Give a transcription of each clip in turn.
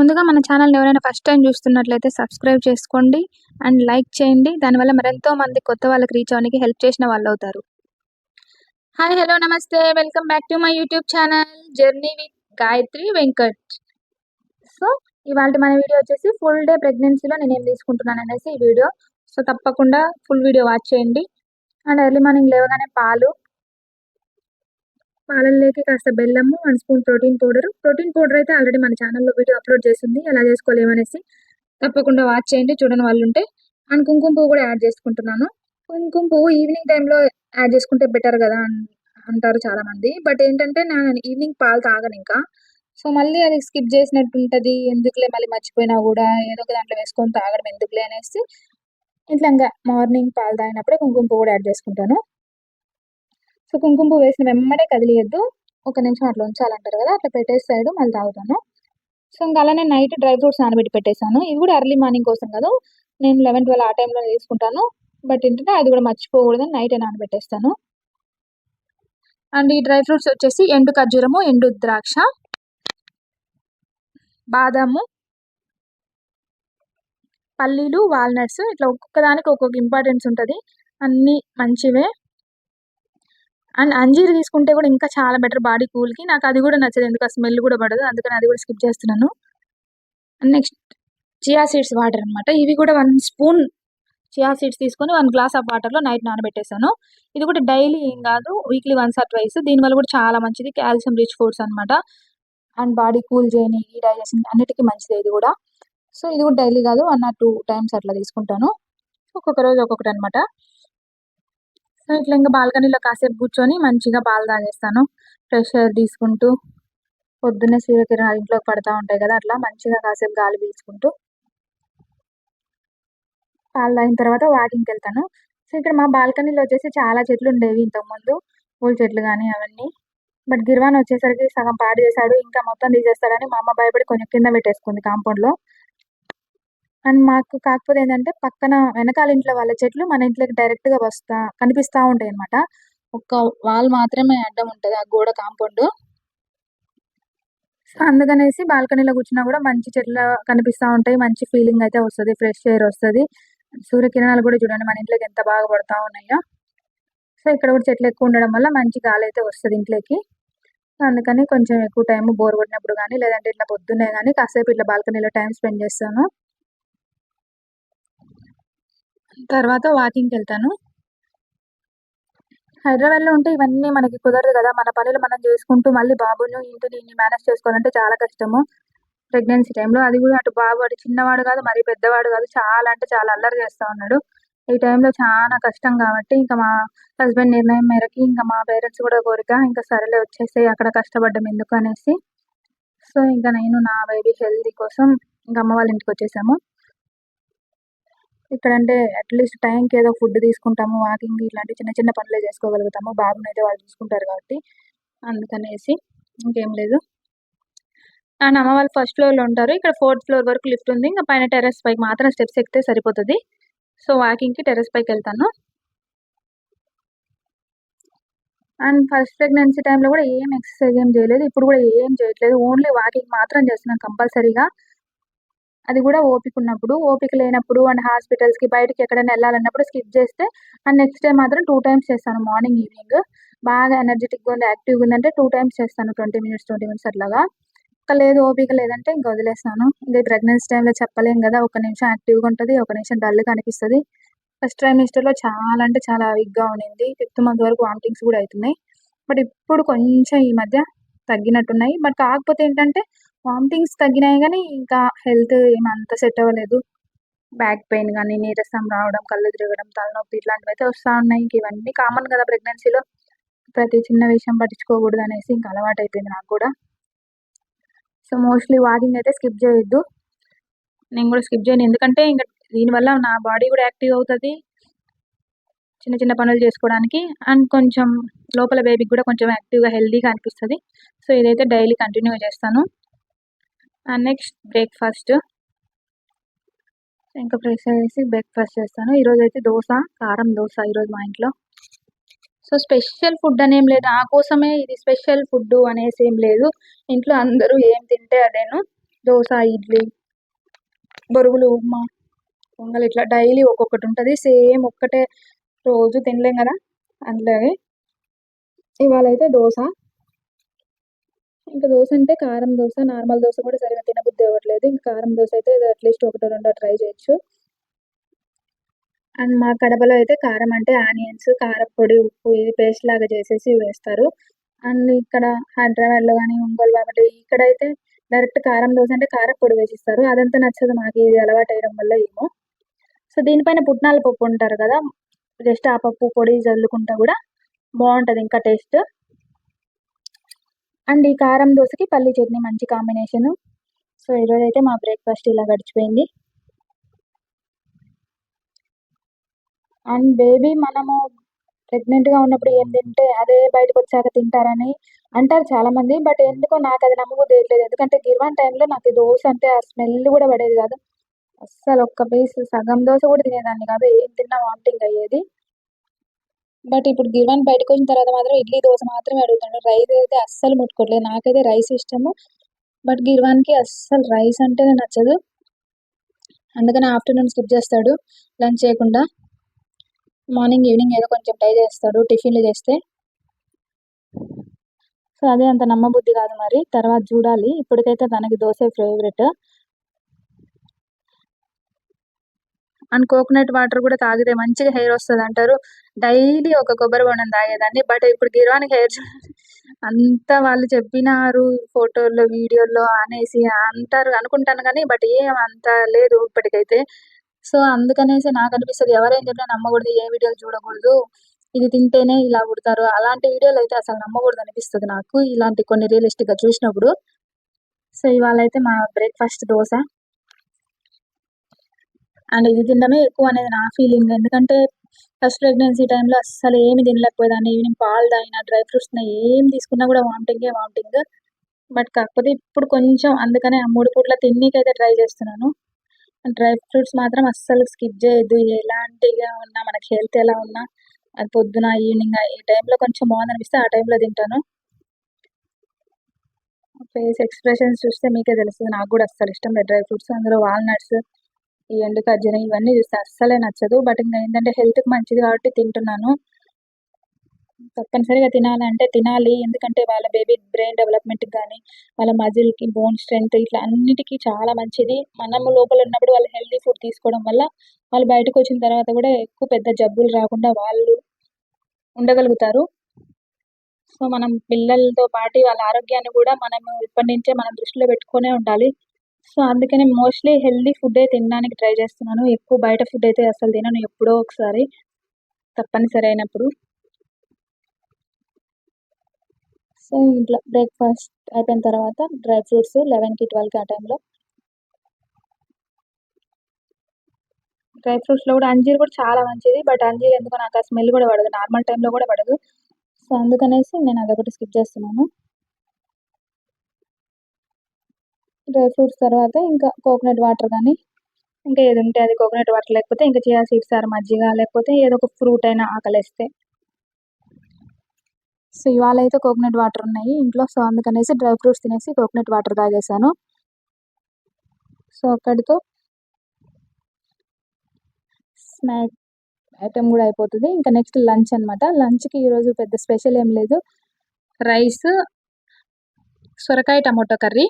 ముందుగా మన ఛానల్‌ని ఎవరైనా ఫస్ట్ టైమ్ చూస్తున్నట్లయితే సబ్స్క్రైబ్ చేసుకోండి అండ్ లైక్ చేయండి. దానివల్ల మరెంతో మంది కొత్త వాళ్ళకి రీచ్ అవ్వడానికి హెల్ప్ చేసిన వాళ్ళవుతారు. హాయ్! హలో! నమస్తే. Welcome back to my YouTube channel journey with Gayatri Venkat. So, ఇవాల్టి మన వీడియో వచ్చేసి ఫుల్ డే ప్రెగ్నెన్సీలో నేనేం తీసుకుంటున్నాననేసి ఈ వీడియో. సో, తప్పకుండా ఫుల్ వీడియో వాచ్ చేయండి. అండ్ ఎర్లీ మార్నింగ్ లేవగానే పాలల్లోకి కాస్త బెల్లము, 1 spoon protein powder. Protein powder అయితే ఆల్రెడీ మన ఛానల్‌లో వీడియో అప్‌లోడ్ చేసుంది. ఎలా చేసుకోవాలి ఏమనేసి. తప్పకుండా వాచ్ చేయండి చూడని వాళ్ళుంటే. అండ్ కుంకుమ పువ్వు కూడా యాడ్ చేసుకుంటున్నాను. కుంకుమ పువ్వు ఈవినింగ్ టైంలో యాడ్ చేసుకుంటే బెటర్ గదా అంటారు చాలామంది. బట్ ఏంటంటే నేను ఈవినింగ్ పాలు తాగనింకా. సో, మళ్ళీ అది స్కిప్ చేసినట్టుంటది. ఎందుకులే మళ్ళీ మర్చిపోయినా గూడా ఏదో ఒక దాంట్లో వేసుకొని తాగడం ఎందుకులే అనేసి ఇట్లా ఇంగ మార్నింగ్ పాలు తాగినప్పుడే కుంకుమ పువ్వు కూడా యాడ్ చేసుకుంటాను. సో, కుంకుమ పువ్వు వేసిన వెమ్మడే కదిలియద్దు. ఒక నిమిషం అట్లా ఉంచాలంటారు గదా! అట్లా పెట్టేసి సైడు మళ్ళీ తాగుతాను. సో, ఇంక అలానే నైట్ డ్రై ఫ్రూట్స్ నానబెట్టి పెట్టేసాను. ఇవి కూడా ఎర్లీ మార్నింగ్ కోసం కాదు. నేను 11, 12 ఆ టైంలోనే తీసుకుంటాను. బట్ ఏంటంటే అది కూడా మర్చిపోకూడదని నైటే నానబెట్టేస్తాను. అండ్ ఈ డ్రై ఫ్రూట్స్ వచ్చేసి ఎండు ఖర్జూరము, ఎండు ద్రాక్ష, బాదాము, పల్లీలు, వాల్నట్స్ ఇట్లా ఒక్కొక్క దానికి ఒక్కొక్క ఇంపార్టెన్స్ ఉంటది. అన్నీ మంచివే. అండ్ అంజీర్ తీసుకుంటే కూడా ఇంకా చాలా బెటర్ బాడీ కూల్‌కి. నాకు అది కూడా నచ్చదు. ఎందుకో ఆ స్మెల్ కూడా పడదు. అందుకని అది కూడా స్కిప్ చేస్తున్నాను. నెక్స్ట్ చియా సీడ్స్ వాటర్ అన్నమాట. ఇవి కూడా 1 స్పూన్ చియా సీడ్స్ తీసుకొని 1 గ్లాస్ ఆఫ్ వాటర్‌లో నైట్ నానబెట్టేసాను. ఇది కూడా డైలీ ఏం కాదు. Weekly once or twice. దీనివల్ల కూడా చాలా మంచిది. కాల్షియం రిచ్ ఫుడ్స్ అన్నమాట. అండ్ బాడీ కూల్ చేయనీకి, డైజెషన్ అన్నిటికి మంచిదే ఇది కూడా. సో, ఇది కూడా డైలీ కాదు 1 ఆర్ 2 టైమ్స్ అట్లా తీసుకుంటాను. ఒక్కొక్క రోజు ఒక్కొక్కటన్నమాట. సో, ఇట్లా ఇంక బాల్కనీలో కాసేపు కూర్చొని మంచిగా పాలు తాగేస్తాను. ఫ్రెష్ ఎయిర్ తీసుకుంటూ. పొద్దున్నే సూర్యకిరణాలు ఇంట్లోకి పడతా ఉంటాయి కదా! అట్లా మంచిగా కాసేపు గాలి పీల్చుకుంటూ పాలు తాగిన తర్వాత వాకింగ్‌కెళ్తాను. సో, ఇక్కడ మా బాల్కనీలో వచ్చేసి చాలా చెట్లుండేవి ఇంతకుముందు. పూల చెట్లు గాని అవన్నీ. బట్ గిర్వాన్ వచ్చేసరికి సగం పాడు చేశాడు. ఇంకా మొత్తం తీసేస్తాడని మా అమ్మ భయపడి కొంచెం కింద పెట్టేసుకుంది కాంపౌండ్‌లో. అండ్ మాకు కాకపోతే ఏంటంటే పక్కన వెనకాల ఇంట్లో వాళ్ళ చెట్లు మన ఇంట్లోకి డైరెక్ట్‌గా కనిపిస్తా ఉంటాయన్నమాట. ఒక్క వాల్ మాత్రమే అడ్డం ఉంటది ఆ గోడ కాంపౌండు. సో, అందుకనేసి బాల్కనీలో కూర్చున్నా గూడా మంచి చెట్లు కనిపిస్తా ఉంటాయి. మంచి ఫీలింగ్ అయితే వస్తది. ఫ్రెష్ ఎయిర్ వస్తది. సూర్యకిరణాలు కూడా చూడండి మన ఇంట్లోకి ఎంత బాగా పడతా ఉన్నాయో. సో, ఇక్కడ కూడా చెట్లు ఎక్కువ ఉండడం వల్ల మంచి గాలైతే వస్తది ఇంట్లోకి. సో, అందుకని కొంచెం ఎక్కువ టైమ్ బోర్ కొట్టినప్పుడు గానీ, లేదంటే ఇట్లా పొద్దున్నే గానీ కాసేపు ఇట్లా బాల్కనీలో టైమ్ స్పెండ్ చేస్తాను. తర్వాత వాకింగ్‌కెళ్తాను. హైదరాబాద్‌లో ఉంటే ఇవన్నీ మనకి కుదరదు గదా! మన పనులు మనం చేసుకుంటూ మళ్ళీ బాబును, ఇంటిని మేనేజ్ చేసుకోవాలంటే చాలా కష్టము. ప్రెగ్నెన్సీ టైంలో. అది గూడా అటు బాబు అటు చిన్నవాడు గాదు, మరీ పెద్దవాడు గాదు. చాలా అంటే చాలా అల్లరి చేస్తా ఉన్నాడు. ఈ టైంలో చానా కష్టం గాబట్టి, ఇంక మా హస్బెండ్ నిర్ణయం మేరకి ఇంక మా పేరెంట్స్ గూడా కోరిక, ఇంక సరేలే వచ్చేసేయి అక్కడ కష్టపడ్డం ఎందుకు అనేసి. సో, ఇంక నేను నా బేబీ హెల్తీ కోసం ఇంక అమ్మ వాళ్ళ ఇంటికొచ్చేసాము. ఇక్కడంటే అట్‌లీస్ట్ టైంకి ఏదో ఫుడ్ తీసుకుంటాము. వాకింగ్ ఇట్లాంటి చిన్న చిన్న పనులే చేసుకోగలుగుతాము. బాబునైతే వాళ్ళు చూసుకుంటారు కాబట్టి. అందుకనేసి ఇంకేం లేదు. అండ్ అమ్మ వాళ్ళు ఫస్ట్ ఫ్లోర్‌లో ఉంటారు. ఇక్కడ 4థ్ ఫ్లోర్ వరకు లిఫ్ట్ ఉంది. ఇంక పైన టెర్రస్ పైకి మాత్రం స్టెప్స్ ఎక్కితే సరిపోతది. సో, వాకింగ్‌కి టెర్రస్ పైకెళ్తాను. అండ్ ఫస్ట్ ప్రెగ్నెన్సీ టైంలో గూడా ఏం ఎక్సర్‌సైజ్ ఏం జేయలేదు. ఇప్పుడు గూడా ఏం చేయట్లేదు. ఓన్లీ వాకింగ్ మాత్రం చేస్తున్నాను కంపల్సరీగా. అది గూడా ఓపికున్నప్పుడు. ఓపిక లేనప్పుడు అండ్ హాస్పిటల్స్‌కి బయటికి ఎక్కడైనా ఎళ్ళాలన్నప్పుడు స్కిప్ జేస్తే అండ్ నెక్స్ట్ డే మాత్రం 2 టైమ్స్ చేస్తాను మార్నింగ్, ఈవినింగ్. బాగా ఎనర్జిటిక్‌గా ఉంది, యాక్టివ్‌గా ఉందంటే 2 టైమ్స్ చేస్తాను. 20 మినిట్స్, 20 మినిట్స్ అట్లాగా. లేదు ఓపిక లేదంటే ఇంక వదిలేస్తాను. ఇంక ఈ ప్రెగ్నెన్సీ టైంలో చెప్పలేం గదా! ఒక నిమిషం యాక్టివ్‌గా ఉంటది. ఒక నిమిషం డల్‌గా అనిపిస్తది. ఫస్ట్ ట్రైమిస్టర్‌లో చాలా అంటే చాలా వీక్‌గా ఉండింది. 5థ్ మంత్ వరకు వామిటింగ్స్ గూడా అయితున్నాయి. బట్ ఇప్పుడు కొంచెం ఈ మధ్య తగ్గినట్టున్నాయి. బట్ కాకపోతే ఏంటంటే వామిటింగ్స్ తగ్గినాయి గానీ, ఇంకా హెల్త్ ఏమంత సెట్ అవ్వలేదు. బ్యాక్ పెయిన్ గానీ, నీరసం రావడం, కళ్ళు తిరగడం, తలనొప్పి ఇట్లాంటివైతే వస్తా ఉన్నాయి. ఇంక ఇవన్నీ కామన్ గదా ప్రెగ్నెన్సీలో. ప్రతి చిన్న విషయం పట్టించుకోకూడదనేసి ఇంక అలవాటయిపోయింది నాకు గూడా. సో, మోస్ట్‌లీ వాకింగ్ అయితే స్కిప్ జేయొద్దు. నేను గూడా స్కిప్ జేయను. ఎందుకంటే ఇంక దీనివల్ల నా బాడీ గూడా యాక్టివ్ అవుతది. చిన్న చిన్న పనులు జేసుకోవడానికి. అండ్ కొంచెం లోపల బేబీకి గూడా కొంచెం యాక్టివ్‌గా, హెల్తీగా అనిపిస్తది. సో, ఇదైతే డైలీ కంటిన్యూ‌గా చేస్తాను. And next breakfast. ఇంకా ఫ్రెష్ అయ్యేసి బ్రేక్‌ఫాస్ట్ చేస్తాను. ఈరోజైతే కారం దోస ఈరోజు మా ఇంట్లో. సో, స్పెషల్ ఫుడ్ అనేం లేదు. నా కోసమే ఇది స్పెషల్ ఫుడ్డు అనేసి ఏం లేదు. ఇంట్లో అందరూ ఏం తింటే అదేను. దోశ, ఇడ్లీ, బొరుగులు, ఉప్మా, పొంగల్ ఇట్లా డైలీ ఒక్కొక్కటి ఉంటుంది. సేమ్ ఒక్కటే రోజు తినలేం కదా, అందులోనే ఇవాళ అయితే దోశ. ఇంకా దోశ అంటే కారం దోశ, నార్మల్ దోశ కూడా సరిగా తినబుద్ధి అవ్వట్లేదు. ఇంకా కారం దోశ అయితే అట్లీస్ట్ ఒకటో రెండో ట్రై చేయొచ్చు. అండ్ మా కడపలో అయితే కారం అంటే ఆనియన్స్, కారపొడి, ఉప్పు ఇది పేస్ట్ లాగా చేసేసి వేస్తారు. అండ్ ఇక్కడ హైదరాబాద్లో కానీ ఒంగోలు కాబట్టి ఇక్కడైతే డైరెక్ట్ కారం దోశ అంటే కారపొడి వేసిస్తారు. అదంతా నచ్చదు మాకు, ఇది అలవాటు అయ్యడం వల్ల ఏమో. సో దీనిపైన పుట్నాల పప్పు ఉంటారు కదా, జస్ట్ ఆ పప్పు పొడి చల్లుకుంటా కూడా బాగుంటుంది ఇంకా టేస్ట్. అండ్ ఈ కారం దోశకి పల్లి చట్నీ మంచి కాంబినేషన్. సో ఈరోజు అయితే మా బ్రేక్ఫాస్ట్ ఇలా గడిచిపోయింది. అండ్ బేబీ మనము ప్రెగ్నెంట్గా ఉన్నప్పుడు ఏం తింటే అదే బయటకు వచ్చాక తింటారని అంటారు చాలా మంది. బట్ ఎందుకో నాకు అది నమ్మబుద్ధి వేయట్లేదు. ఎందుకంటే గిర్వాన్ టైంలో నాకు దోశ అంటే ఆ స్మెల్ కూడా పడేది కాదు. అస్సలు ఒక్క పీస్ సగం దోశ కూడా తినేదాన్ని కాదు, ఏం తిన్నా వామిటింగ్ అయ్యేది. బట్ ఇప్పుడు గిర్వాన్ బయటకు వచ్చిన తర్వాత మాత్రం ఇడ్లీ దోశ మాత్రమే అడుగుతాడు. రైస్ అయితే అస్సలు ముట్టుకోవట్లేదు. నాకైతే రైస్ ఇష్టము, బట్ గిర్వాన్కి అస్సలు రైస్ అంటేనే నచ్చదు. అందుకని ఆఫ్టర్నూన్ స్కిప్ చేస్తాడు లంచ్ చేయకుండా. మార్నింగ్ ఈవినింగ్ ఏదో కొంచెం ట్రై చేస్తాడు టిఫిన్లు చేస్తే. సో అదే అంత నమ్మబుద్ధి కాదు, మరి తర్వాత చూడాలి. ఇప్పటికైతే తనకి dosa favourite. And coconut water కూడా తాగితే మంచిగా హెయిర్ వస్తుంది అంటారు. డైలీ ఒక కొబ్బరి బొండం తాగేదాన్ని, బట్ ఇప్పుడు గిర్వానికి హెయిర్ అంతా వాళ్ళు చెప్పినారు ఫోటోల్లో వీడియోల్లో అనేసి అంటారు అనుకుంటాను కానీ, బట్ ఏం అంత లేదు ఇప్పటికైతే. సో అందుకనేసి నాకు అనిపిస్తుంది ఎవరేం చెప్పినా నమ్మకూడదు, ఏ వీడియోలు చూడకూడదు, ఇది తింటేనే ఇలా పుడతారు అలాంటి వీడియోలు అయితే అసలు నమ్మకూడదు అనిపిస్తుంది నాకు, ఇలాంటి కొన్ని రియలిస్టిక్గా చూసినప్పుడు. సో ఇవాళ అయితే మా బ్రేక్ఫాస్ట్ దోశ. అండ్ ఇది తినడమే ఎక్కువ అనేది నా ఫీలింగ్. ఎందుకంటే ఫస్ట్ ప్రెగ్నెన్సీ టైంలో అస్సలు ఏమి తినలేకపోయేదాన్ని. ఈవినింగ్ పాలు తాగిన, డ్రై ఫ్రూట్స్ ఏం తీసుకున్నా కూడా వామిటింగ్. బట్ కాకపోతే ఇప్పుడు కొంచెం అందుకనే ఆ 3 పూట్ల తిన్నీకైతే ట్రై చేస్తున్నాను. డ్రై ఫ్రూట్స్ మాత్రం అస్సలు స్కిప్ చేయొద్దు. ఎలాంటిగా ఉన్నా మనకి హెల్త్ ఎలా ఉన్నా అది పొద్దున ఈవినింగ్ ఈ టైంలో కొంచెం బాగుందనిపిస్తే ఆ టైంలో తింటాను. ఫేస్ ఎక్స్ప్రెషన్స్ చూస్తే మీకే తెలుస్తుంది. నాకు కూడా అస్సలు ఇష్టం లేదు డ్రై ఫ్రూట్స్. అందులో వాల్నట్స్, ఈ ఎండు ఖర్జూరం ఇవన్నీ చూస్తే అస్సలే నచ్చదు. బట్ ఇంకా ఏంటంటే హెల్త్కి మంచిది కాబట్టి తింటున్నాను. తప్పనిసరిగా తినాలంటే తినాలి. ఎందుకంటే వాళ్ళ బేబీ బ్రెయిన్ డెవలప్మెంట్కి కానీ, వాళ్ళ మజిల్కి, బోన్ స్ట్రెంగ్త్ ఇట్లా అన్నిటికీ చాలా మంచిది. మనము లోపల ఉన్నప్పుడు వాళ్ళు హెల్దీ ఫుడ్ తీసుకోవడం వల్ల వాళ్ళు బయటకు వచ్చిన తర్వాత కూడా ఎక్కువ పెద్ద జబ్బులు రాకుండా వాళ్ళు ఉండగలుగుతారు. సో మనం పిల్లలతో పాటు వాళ్ళ ఆరోగ్యాన్ని కూడా మనము ఇప్పటి నుంచే మనం దృష్టిలో పెట్టుకునే ఉండాలి. సో అందుకని మోస్ట్లీ హెల్దీ ఫుడ్డే తినడానికి ట్రై చేస్తున్నాను. ఎక్కువ బయట ఫుడ్ అయితే అసలు తినను, ఎప్పుడో ఒకసారి తప్పనిసరి అయినప్పుడు. సో ఇంట్లో బ్రేక్ఫాస్ట్ అయిపోయిన తర్వాత డ్రై ఫ్రూట్స్ 11కి 12కి ఆ టైంలో డ్రై ఫ్రూట్స్లో కూడా అంజీర్ కూడా చాలా మంచిది. బట్ అంజీర్ ఎందుకో నాకు ఆ స్మెల్ కూడా పడదు, నార్మల్ టైంలో కూడా పడదు. సో అందుకనేసి నేను అదొకటి స్కిప్ చేస్తున్నాను. డ్రై ఫ్రూట్స్ తర్వాత ఇంకా కోకోనట్ వాటర్ కానీ ఇంకా ఏది ఉంటే అది, కోకోనట్ వాటర్ లేకపోతే ఇంకా చియా సీడ్స్ ఆర్ మజ్జిగ, లేకపోతే ఏదో ఒక ఫ్రూట్ అయినా ఆకలిస్తే. సో ఇవాళ అయితే కోకోనట్ వాటర్ ఉన్నాయి ఇంట్లో. సో అందుకనేసి డ్రై ఫ్రూట్స్ తినేసి కోకోనట్ వాటర్ తాగేసాను. సో అక్కడితో స్నాక్ ఐటెం కూడా అయిపోతుంది. ఇంకా నెక్స్ట్ లంచ్ అనమాట. లంచ్కి ఈరోజు పెద్ద స్పెషల్ ఏం లేదు, రైస్, సొరకాయ టమోటో కర్రీ.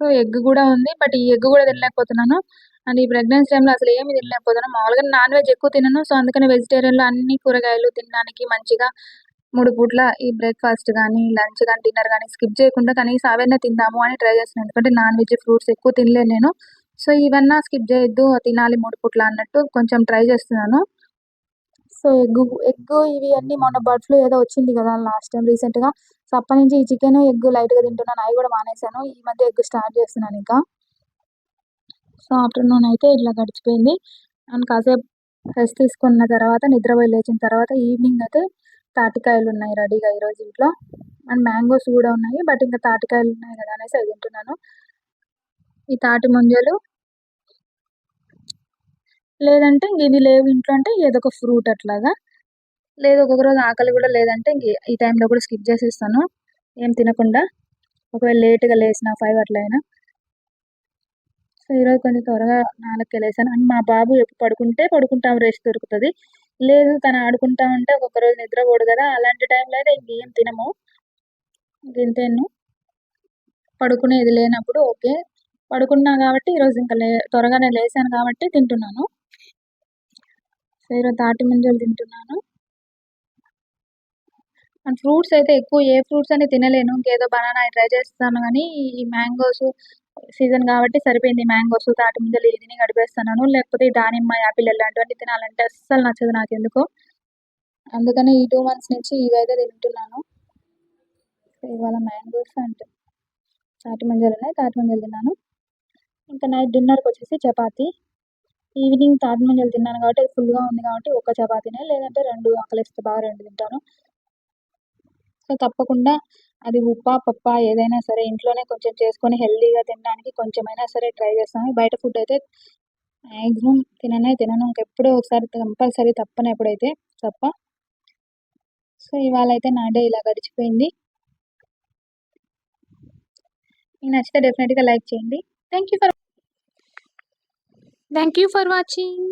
సో ఎగ్ కూడా ఉంది, బట్ ఈ ఎగ్ కూడా తినలేకపోతున్నాను. అండ్ ఈ ప్రెగ్నెన్సీ టైంలో అసలు ఏమి తినలేకపోతున్నాను. మామూలుగా నాన్ వెజ్ ఎక్కువ తినను. సో అందుకని వెజిటేరియన్లో అన్ని కూరగాయలు తినడానికి మంచిగా 3 పూట్ల ఈ బ్రేక్ఫాస్ట్ కానీ, లంచ్ కానీ, డిన్నర్ కానీ స్కిప్ చేయకుండా కనీసం అవన్నీ తిందాము అని ట్రై చేస్తున్నాను. ఎందుకంటే నాన్ వెజ్, ఫ్రూట్స్ ఎక్కువ తినలేను నేను. సో ఇవన్నా స్కిప్ చేయొద్దు, తినాలి 3 పూట్ల అన్నట్టు కొంచెం ట్రై చేస్తున్నాను. సో ఎగ్ ఇవి అన్నీ మొన్న బర్డ్ ఫ్లూ ఏదో వచ్చింది కదా లాస్ట్ టైం రీసెంట్గా. సో అప్పటి నుంచి ఈ చికెన్, ఎగ్ లైట్గా తింటున్నాను. అవి కూడా మానేశాను. ఈ మధ్య ఎగ్ స్టార్ట్ చేస్తున్నాను ఇంకా. సో ఆఫ్టర్నూన్ అయితే ఇట్లా గడిచిపోయింది. అండ్ కాసేపు రెస్ట్ తీసుకున్న తర్వాత నిద్రపోయి లేచిన తర్వాత ఈవినింగ్ అయితే తాటికాయలు ఉన్నాయి రెడీగా ఈరోజు ఇంట్లో. అండ్ మ్యాంగోస్ కూడా ఉన్నాయి, బట్ ఇంకా తాటికాయలు ఉన్నాయి కదా అనేసి అవి తింటున్నాను. ఈ తాటి ముంజలు లేదంటే ఇవి లేవు ఇంట్లో అంటే ఏదో ఒక ఫ్రూట్ అట్లాగా. లేదు ఒక్కొక్క రోజు ఆకలి కూడా లేదంటే ఇంక ఈ టైంలో కూడా స్కిప్ చేసేస్తాను ఏం తినకుండా. ఒకవేళ లేట్‌గా లేసినా 5 అట్లా అయినా. సో, ఈరోజు కొంచెం త్వరగా 4కే లేసాను. అండ్ మా బాబు ఎప్పుడు పడుకుంటే పడుకుంటాం రెస్ట్ దొరుకుతది. లేదు తను ఆడుకుంటా ఉంటే ఒక్కొక్క రోజు నిద్రపోడు గదా! అలాంటి టైంలో అయితే ఇంకేం తినము. ఇంకింతేను. పడుకునేది లేనప్పుడు ఓకే. పడుకున్నా గాబట్టి ఈరోజు ఇంక త్వరగానే లేసాను గాబట్టి తింటున్నాను. సో, ఈరోజు తాటి ముంజలు తింటున్నాను. అండ్ ఫ్రూట్స్ అయితే ఎక్కువ ఏ ఫ్రూట్స్ అని తినలేను. ఇంకేదో బనానా ట్రై చేస్తాను గానీ, ఈ మ్యాంగోస్ సీజన్ గాబట్టి సరిపోయింది. మ్యాంగోస్, తాటి ముంజలు ఇవి తిని గడిపేస్తున్నాను. లేకపోతే ఈ దానిమ్మ, యాపిల్ ఇలాంటివన్నీ తినాలంటే అస్సలు నచ్చదు నాకెందుకో. అందుకని ఈ 2 మంత్స్ నుంచి ఇవైతే తింటున్నాను. సో, ఇవాళ మ్యాంగోస్ అండ్ తాటి ముంజలున్నాయి. తాటి ముంజలు తిన్నాను. ఇంకా నైట్ డిన్నర్‌కొచ్చేసి చపాతీ. ఈవినింగ్ తాటి ముంజలు తిన్నాను కాబట్టి అది ఫుల్‌గా ఉంది కాబట్టి ఒక్క చపాతీనే, లేదంటే 2 ఆకలేస్తే బాగా 2 తింటాను. సో, తప్పకుండా అది ఉప్పా, పప్పా ఏదైనా సరే ఇంట్లోనే కొంచెం చేసుకొని హెల్తీగా తినడానికి కొంచెమైనా సరే ట్రై చేస్తాను. బయట ఫుడ్ అయితే మాక్సిమం తినను. ఇంకెప్పుడో ఒకసారి కంపల్సరీ తప్పను ఎప్పుడైతే తప్ప. సో, ఇవాళైతే నా డే ఇలా గడిచిపోయింది. మీకు నచ్చితే డెఫినెట్‌గా లైక్ చేయండి. Thank you for watching.